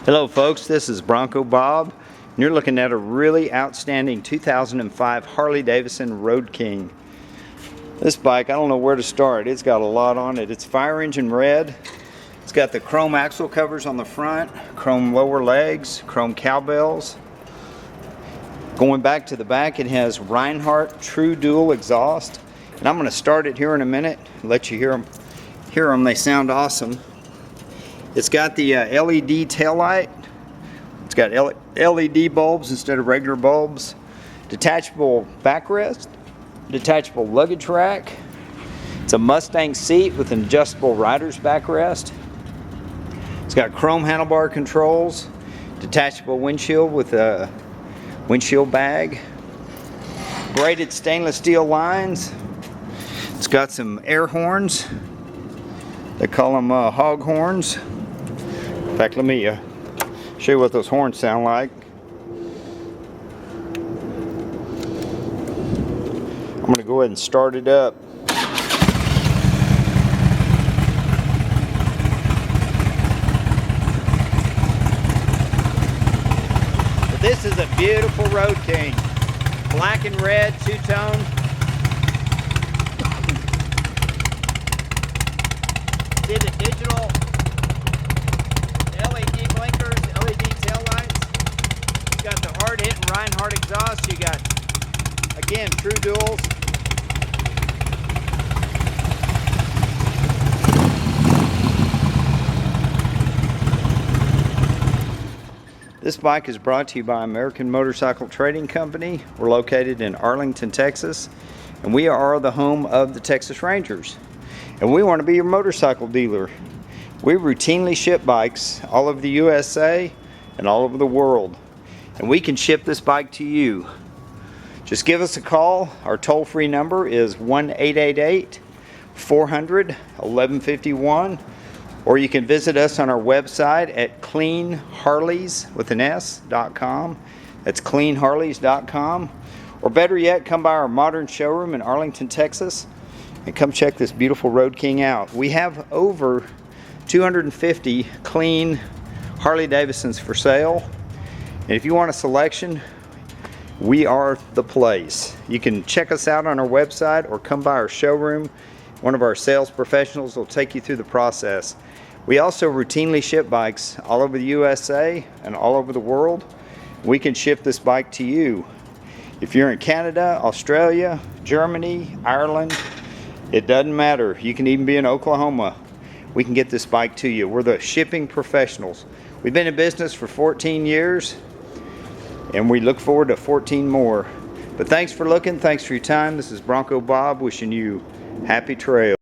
Hello folks, this is Bronco Bob, and you're looking at a really outstanding 2005 Harley-Davidson Roadking. This bike, I don't know where to start. It's got a lot on it. It's fire engine red. It's got the chrome axle covers on the front, chrome lower legs, chrome cowbells. Going back to the back, it has Rine Hart true dual exhaust. And I'm going to start it here in a minute, let you hear them. They sound awesome. It's got the LED taillight. It's got LED bulbs instead of regular bulbs. Detachable backrest. Detachable luggage rack. It's a Mustang seat with an adjustable rider's backrest. It's got chrome handlebar controls. Detachable windshield with a windshield bag. Braided stainless steel lines. It's got some air horns. They call them hog horns. In fact, let me show you what those horns sound like. I'm going to go ahead and start it up. But this is a beautiful Roadking. Black and red, two-tone. See the digital LED blinkers, LED taillights. You got the hard-hitting Rine Hart exhaust. You got, again, true duals. This bike is brought to you by American Motorcycle Trading Company. We're located in Arlington, Texas, and we are the home of the Texas Rangers. And we want to be your motorcycle dealer. We routinely ship bikes all over the USA and all over the world. And we can ship this bike to you. Just give us a call. Our toll-free number is 1-888-400-1151. Or you can visit us on our website at cleanharleys.com. That's cleanharleys.com. Or better yet, come by our modern showroom in Arlington, Texas, and come check this beautiful Roadking out. We have over 250 clean Harley-Davidsons for sale. And if you want a selection, we are the place. You can check us out on our website or come by our showroom. One of our sales professionals will take you through the process. We also routinely ship bikes all over the USA and all over the world. We can ship this bike to you. If you're in Canada, Australia, Germany, Ireland, it doesn't matter. You can even be in Oklahoma. We can get this bike to you. We're the shipping professionals. We've been in business for 14 years, and we look forward to 14 more. But thanks for looking. Thanks for your time. This is Bronco Bob wishing you happy trails.